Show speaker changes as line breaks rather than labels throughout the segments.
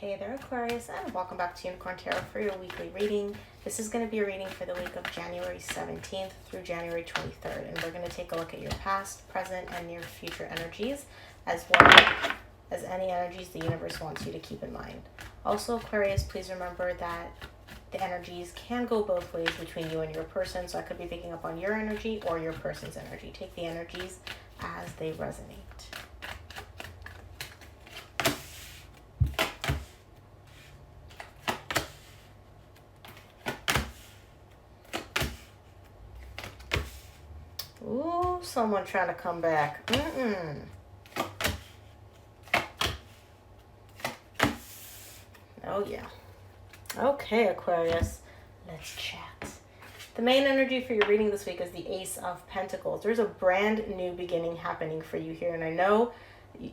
Hey there, Aquarius, and welcome back to Unicorn Tarot for your weekly reading. This is going to be a reading for the week of January 17th through January 23rd, and we're going to take a look at your past, present, and near future energies, as well as any energies the universe wants you to keep in mind. Also, Aquarius, please remember that the energies can go both ways between you and your person, so I could be picking up on your energy or your person's energy. Take the energies as they resonate. Ooh, someone trying to come back. Oh, yeah. Okay, Aquarius, let's chat. The main energy for your reading this week is the Ace of Pentacles. There's a brand new beginning happening for you here. And I know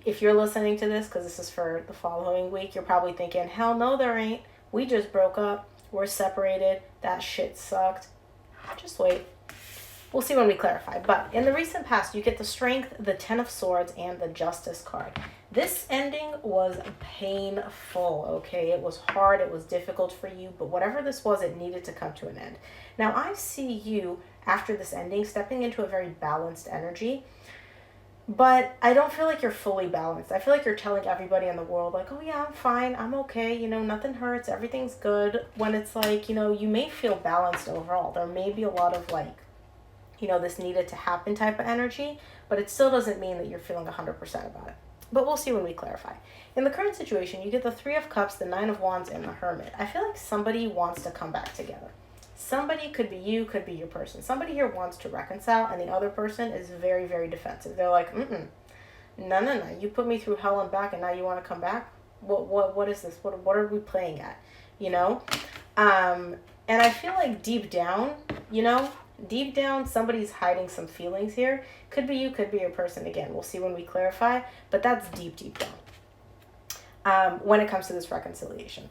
if you're listening to this, because this is for the following week, you're probably thinking, hell no, there ain't. We just broke up. We're separated. That shit sucked. Just wait. We'll see when we clarify. But in the recent past, you get the Strength, the Ten of Swords, and the Justice card. This ending was painful, okay? It was hard, it was difficult for you, but whatever this was, it needed to come to an end. Now, I see you, after this ending, stepping into a very balanced energy, but I don't feel like you're fully balanced. I feel like you're telling everybody in the world, like, oh yeah, I'm fine, I'm okay, you know, nothing hurts, everything's good, when it's like, you know, you may feel balanced overall. There may be a lot of, like, you know, this needed to happen type of energy, but it still doesn't mean that you're feeling 100% about it. But we'll see when we clarify. In the current situation, you get the Three of Cups, the Nine of Wands, and the Hermit. I feel like somebody wants to come back together. Somebody, could be you, could be your person. Somebody here wants to reconcile, and the other person is very, very defensive. They're like, no. You put me through hell and back, and now you want to come back? What is this? What are we playing at? You know? And I feel like deep down, you know, deep down, somebody's hiding some feelings here. Could be you, could be your person. Again, we'll see when we clarify, but that's deep, deep down when it comes to this reconciliation.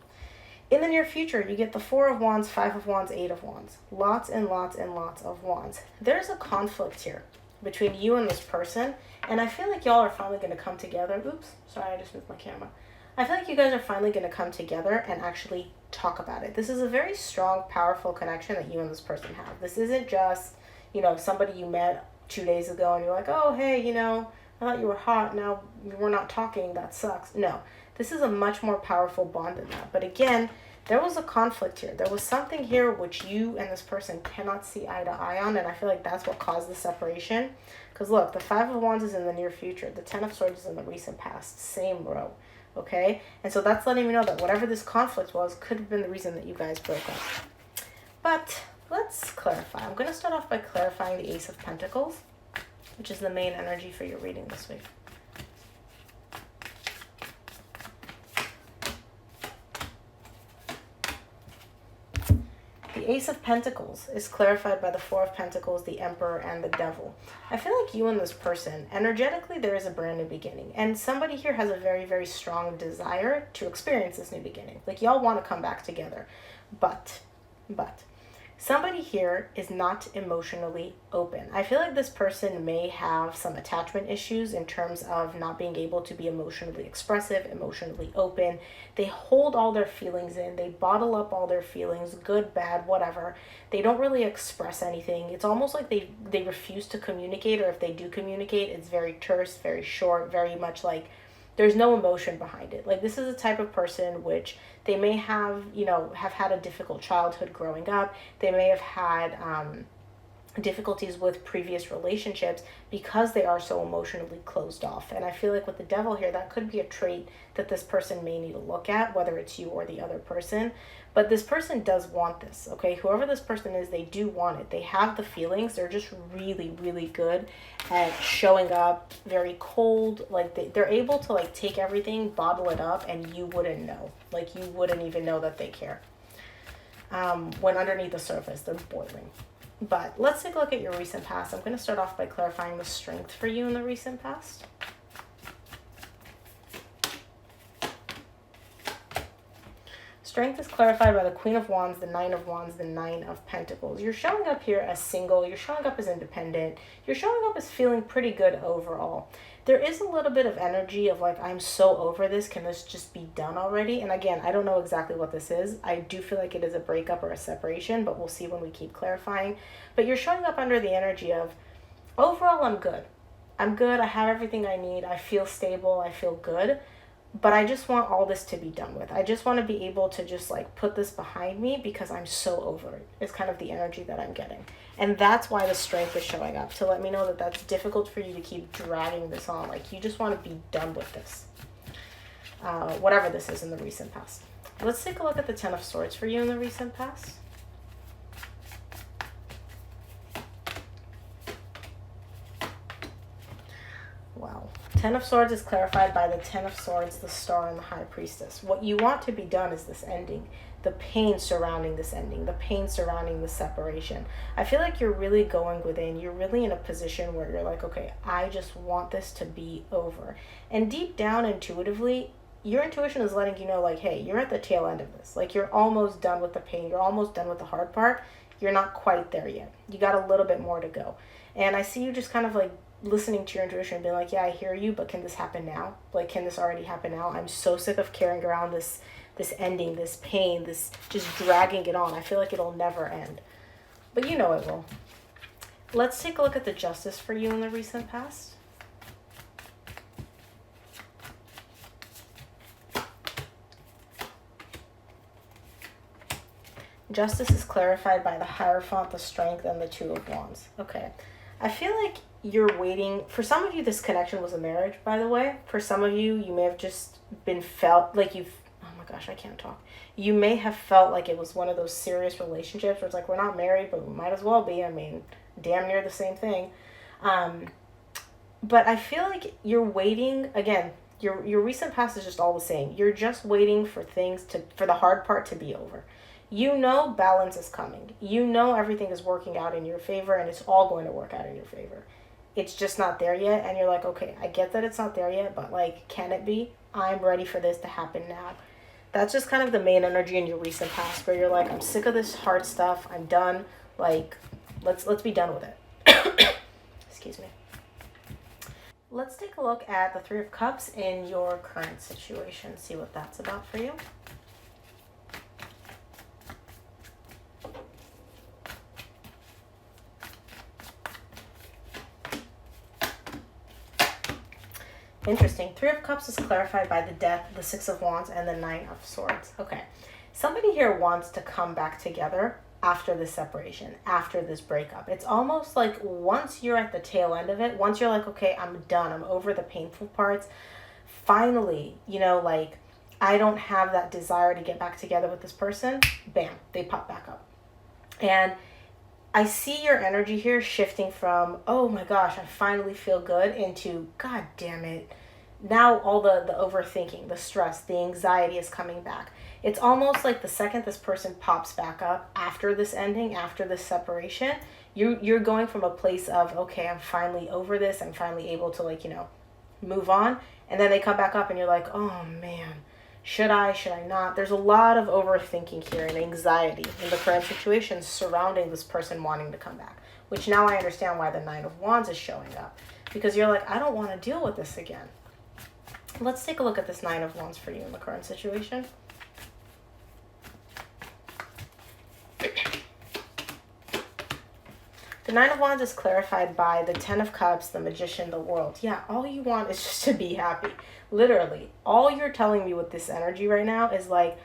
In the near future, you get the Four of Wands, Five of Wands, Eight of Wands. Lots and lots and lots of wands. There's a conflict here between you and this person, and I feel like y'all are finally going to come together. Oops, sorry, I just moved my camera. I feel like you guys are finally going to come together and actually talk about it. This is a very strong, powerful connection that you and this person have. This isn't just, you know, somebody you met 2 days ago and you're like, oh, hey, you know, I thought you were hot. Now we're not talking. That sucks. No, this is a much more powerful bond than that. But again, there was a conflict here. There was something here which you and this person cannot see eye to eye on. And I feel like that's what caused the separation. Because look, the Five of Wands is in the near future. The Ten of Swords is in the recent past. Same row. Okay, and so that's letting me know that whatever this conflict was could have been the reason that you guys broke up. But let's clarify. I'm going to start off by clarifying the Ace of Pentacles, which is the main energy for your reading this week. The Ace of Pentacles is clarified by the Four of Pentacles, the Emperor, and the Devil. I feel like you and this person, energetically, there is a brand new beginning. And somebody here has a very, very strong desire to experience this new beginning. Like, y'all want to come back together. But, somebody here is not emotionally open. I feel like this person may have some attachment issues in terms of not being able to be emotionally expressive, emotionally open. They hold all their feelings in. They bottle up all their feelings, good, bad, whatever. They don't really express anything. It's almost like they refuse to communicate, or if they do communicate, it's very terse, very short, very much like there's no emotion behind it. Like, this is a type of person which they may have, you know, have had a difficult childhood growing up. They may have had difficulties with previous relationships because they are so emotionally closed off. And I feel like with the Devil here, that could be a trait that this person may need to look at, whether it's you or the other person. But this person does want this, okay? Whoever this person is, they do want it. They have the feelings. They're just really, really good at showing up, very cold. Like, they're able to, like, take everything, bottle it up, and you wouldn't know. Like, you wouldn't even know that they care. When underneath the surface, they're boiling. But let's take a look at your recent past. I'm going to start off by clarifying the Strength for you in the recent past. Strength is clarified by the Queen of Wands, the Nine of Wands, the Nine of Pentacles. You're showing up here as single. You're showing up as independent. You're showing up as feeling pretty good overall. there is a little bit of energy of like, I'm so over this. Can this just be done already? And again, I don't know exactly what this is. I do feel like it is a breakup or a separation, but we'll see when we keep clarifying. But you're showing up under the energy of, overall, I'm good. I'm good. I have everything I need. I feel stable. I feel good. But I just want all this to be done with. I just want to be able to just like put this behind me because I'm so over it. It's kind of the energy that I'm getting. And that's why the strength is showing up, to let me know that that's difficult for you to keep dragging this on. Like, you just want to be done with this. Whatever this is in the recent past. Let's take a look at the Ten of Swords for you in the recent past. Wow. Ten of Swords is clarified by the Ten of Swords, the Star, and the High Priestess. What you want to be done is this ending. The pain surrounding this ending. The pain surrounding the separation. I feel like you're really going within. You're really in a position where you're like, okay, I just want this to be over. And deep down, intuitively, your intuition is letting you know, like, hey, you're at the tail end of this. Like, you're almost done with the pain. You're almost done with the hard part. You're not quite there yet. You got a little bit more to go. And I see you just kind of like listening to your intuition and being like, yeah, I hear you, but can this happen now? Like, can this already happen now? I'm so sick of carrying around this ending, this pain, this just dragging it on. I feel like it'll never end. But you know it will. Let's take a look at the Justice for you in the recent past. Justice is clarified by the Hierophant, the Strength, and the Two of Wands. Okay. I feel like you're waiting. For some of you, this connection was a marriage, by the way. For some of you, you may have just been felt like you've, oh my gosh, I can't talk. You may have felt like it was one of those serious relationships where it's like, we're not married, but we might as well be. I mean, damn near the same thing. But I feel like you're waiting, again, your recent past is just all the same. You're just waiting for for the hard part to be over. You know balance is coming. You know everything is working out in your favor, and it's all going to work out in your favor. It's just not there yet, and you're like, okay, I get that it's not there yet, but like, can it be? I'm ready for this to happen now. That's just kind of the main energy in your recent past, where you're like, I'm sick of this hard stuff. I'm done. Like, let's be done with it. Excuse me. Let's take a look at the Three of Cups in your current situation. See what that's about for you. Interesting. Three of Cups is clarified by the Death, the Six of Wands, and the Nine of Swords. Okay. Somebody here wants to come back together after this separation, after this breakup. It's almost like once you're at the tail end of it, once you're like, okay, I'm done. I'm over the painful parts. Finally, you know, like, I don't have that desire to get back together with this person. Bam, they pop back up. And I see your energy here shifting from, oh my gosh, I finally feel good, into, God damn it. Now all the overthinking, the stress, the anxiety is coming back. It's almost like the second this person pops back up after this ending, after this separation, you're going from a place of, okay, I'm finally over this. I'm finally able to, like, you know, move on. And then they come back up and you're like, oh man, should I not? There's a lot of overthinking here and anxiety in the current situation surrounding this person wanting to come back, which now I understand why the Nine of Wands is showing up, because you're like, I don't want to deal with this again. Let's take a look at this Nine of Wands for you in the current situation. The Nine of Wands is clarified by the Ten of Cups, the Magician, the World. Yeah, all you want is just to be happy. Literally, all you're telling me with this energy right now is like,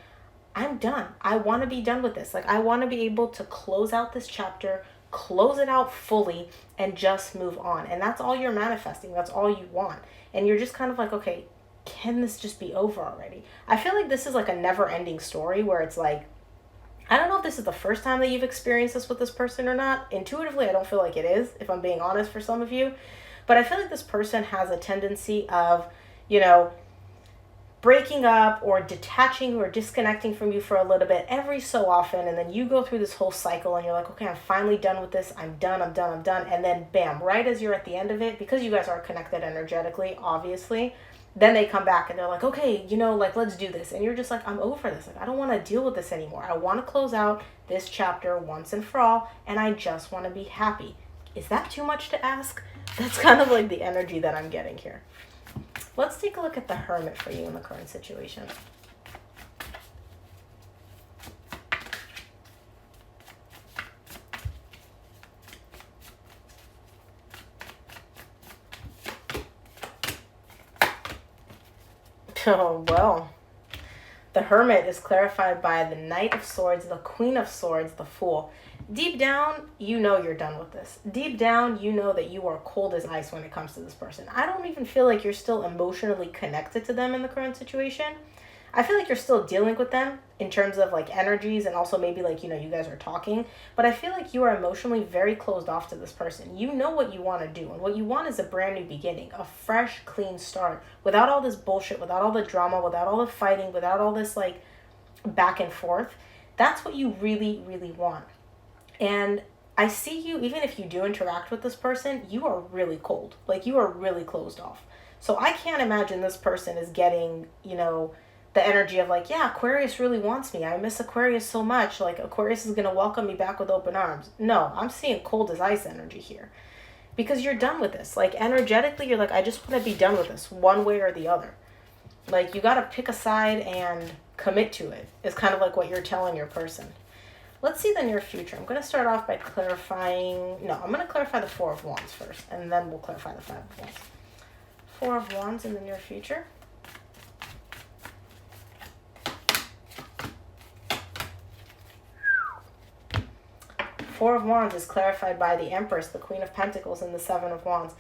I'm done. I want to be done with this. Like, I want to be able to close out this chapter, close it out fully, and just move on. And that's all you're manifesting. That's all you want. And you're just kind of like, okay, can this just be over already? I feel like this is like a never-ending story where it's like, I don't know if this is the first time that you've experienced this with this person or not. Intuitively, I don't feel like it is, if I'm being honest, for some of you. But I feel like this person has a tendency of, you know, breaking up or detaching or disconnecting from you for a little bit every so often. And then you go through this whole cycle and you're like, okay, I'm finally done with this. I'm done. And then bam, right as you're at the end of it, because you guys are connected energetically, obviously, then they come back and they're like, okay, you know, like, let's do this. And you're just like, I'm over this. Like, I don't want to deal with this anymore. I want to close out this chapter once and for all. And I just want to be happy. Is that too much to ask? That's kind of like the energy that I'm getting here. Let's take a look at the Hermit for you in the current situation. Oh, well. The Hermit is clarified by the Knight of Swords, the Queen of Swords, the Fool. Deep down, you know you're done with this. Deep down, you know that you are cold as ice when it comes to this person. I don't even feel like you're still emotionally connected to them in the current situation. I feel like you're still dealing with them in terms of like energies and also maybe like, you know, you guys are talking. But I feel like you are emotionally very closed off to this person. You know what you want to do. And what you want is a brand new beginning, a fresh, clean start. Without all this bullshit, without all the drama, without all the fighting, without all this like back and forth. That's what you really, really want. And I see you, even if you do interact with this person, you are really cold. Like you are really closed off. So I can't imagine this person is getting, you know, the energy of like, yeah, Aquarius really wants me. I miss Aquarius so much. Like Aquarius is going to welcome me back with open arms. No, I'm seeing cold as ice energy here. Because you're done with this. Like energetically, you're like, I just want to be done with this one way or the other. Like you got to pick a side and commit to it. It's kind of like what you're telling your person. Let's see the near future. I'm going to start off by clarifying. No, I'm going to clarify the Four of Wands first. And then we'll clarify the Five of Wands. Four of Wands in the near future. Four of Wands is clarified by the Empress, the Queen of Pentacles, and the Seven of Wands.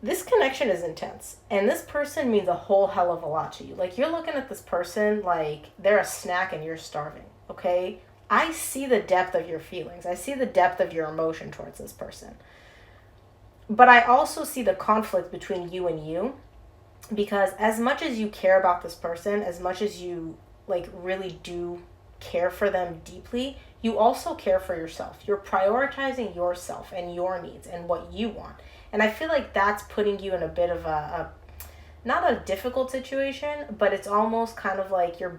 This connection is intense. And this person means a whole hell of a lot to you. Like, you're looking at this person like they're a snack and you're starving, okay? I see the depth of your feelings. I see the depth of your emotion towards this person. But I also see the conflict between you and you. Because as much as you care about this person, as much as you, like, really do care for them deeply, you also care for yourself. You're prioritizing yourself and your needs and what you want. And I feel like that's putting you in a bit of a not a difficult situation, but it's almost kind of like your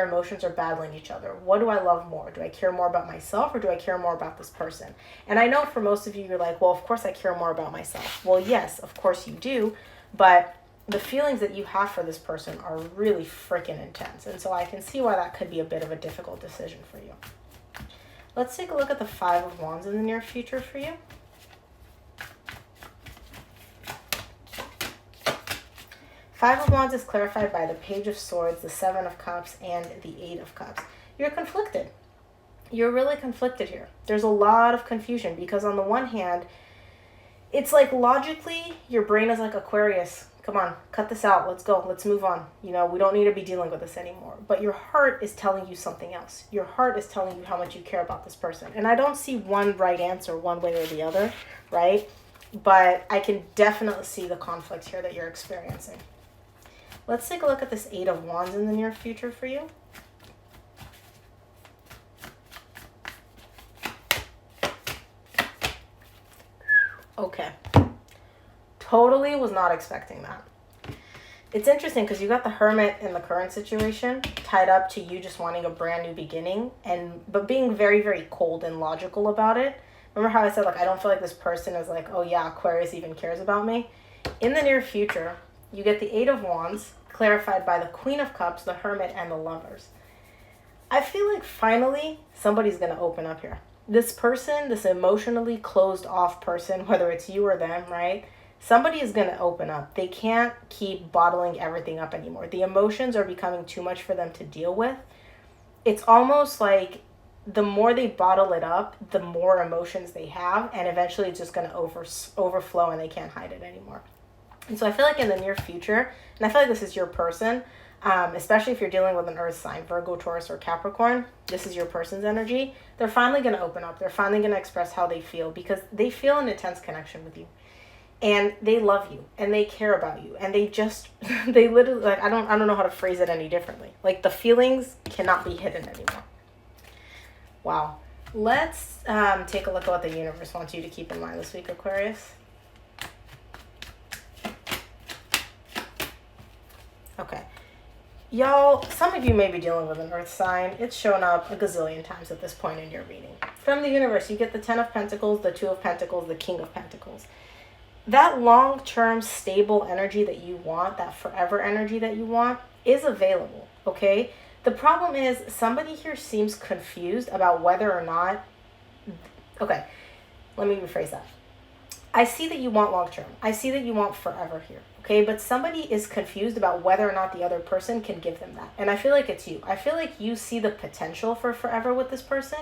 emotions are battling each other. What do I love more? Do I care more about myself or do I care more about this person? And I know for most of you, you're like, well, of course I care more about myself. Well, yes, of course you do, but the feelings that you have for this person are really freaking intense. And so I can see why that could be a bit of a difficult decision for you. Let's take a look at the Five of Wands in the near future for you. Five of Wands is clarified by the Page of Swords, the Seven of Cups, and the Eight of Cups. You're conflicted. You're really conflicted here. There's a lot of confusion because on the one hand, it's like logically, your brain is like, Aquarius, come on, cut this out. Let's go. Let's move on. You know, we don't need to be dealing with this anymore. But your heart is telling you something else. Your heart is telling you how much you care about this person. And I don't see one right answer one way or the other, right? But I can definitely see the conflict here that you're experiencing. Let's take a look at this Eight of Wands in the near future for you. Okay. Totally was not expecting that. It's interesting because you got the Hermit in the current situation tied up to you just wanting a brand new beginning but being very, very cold and logical about it. Remember how I said, like, I don't feel like this person is like, oh yeah, Aquarius even cares about me? In the near future, you get the Eight of Wands clarified by the Queen of Cups, the Hermit, and the Lovers. I feel like finally somebody's going to open up here. This person, this emotionally closed off person, whether it's you or them, right? Somebody is going to open up. They can't keep bottling everything up anymore. The emotions are becoming too much for them to deal with. It's almost like the more they bottle it up, the more emotions they have, and eventually it's just going to overflow and they can't hide it anymore. And so I feel like in the near future, and I feel like this is your person, especially if you're dealing with an earth sign, Virgo, Taurus, or Capricorn, this is your person's energy. They're finally going to open up. They're finally going to express how they feel because they feel an intense connection with you. And they love you and they care about you. And they just, they literally, like, I don't know how to phrase it any differently. Like, the feelings cannot be hidden anymore. Wow. Let's take a look at what the universe wants you to keep in mind this week, Aquarius. Okay. Y'all, some of you may be dealing with an earth sign. It's shown up a gazillion times at this point in your reading. From the universe, you get the Ten of Pentacles, the Two of Pentacles, the King of Pentacles. that long-term stable energy that you want, that forever energy that you want, is available, okay? The problem is somebody here seems confused about whether or not, okay, let me rephrase that. I see that you want long-term. I see that you want forever here, okay? But somebody is confused about whether or not the other person can give them that. And I feel like it's you. I feel like you see the potential for forever with this person,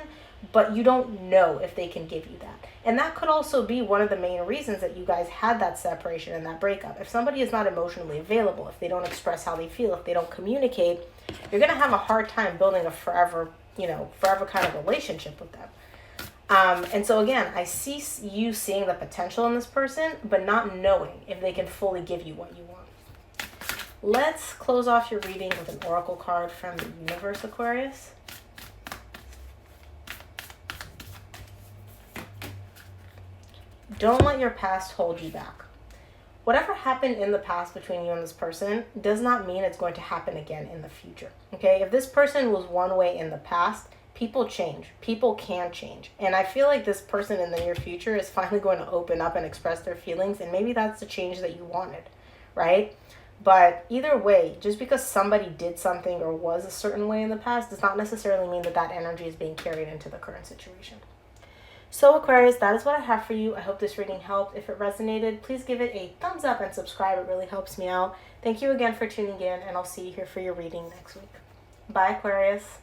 but you don't know if they can give you that. And that could also be one of the main reasons that you guys had that separation and that breakup. If somebody is not emotionally available, if they don't express how they feel, if they don't communicate, you're going to have a hard time building a forever kind of relationship with them. And so again, I see you seeing the potential in this person, but not knowing if they can fully give you what you want. Let's close off your reading with an oracle card from the universe, Aquarius. Don't let your past hold you back. Whatever happened in the past between you and this person does not mean it's going to happen again in the future. Okay? If this person was one way in the past, people change. People can change. And I feel like this person in the near future is finally going to open up and express their feelings. And maybe that's the change that you wanted, right? But either way, just because somebody did something or was a certain way in the past does not necessarily mean that that energy is being carried into the current situation. So Aquarius, that is what I have for you. I hope this reading helped. If it resonated, please give it a thumbs up and subscribe. It really helps me out. Thank you again for tuning in, and I'll see you here for your reading next week. Bye, Aquarius.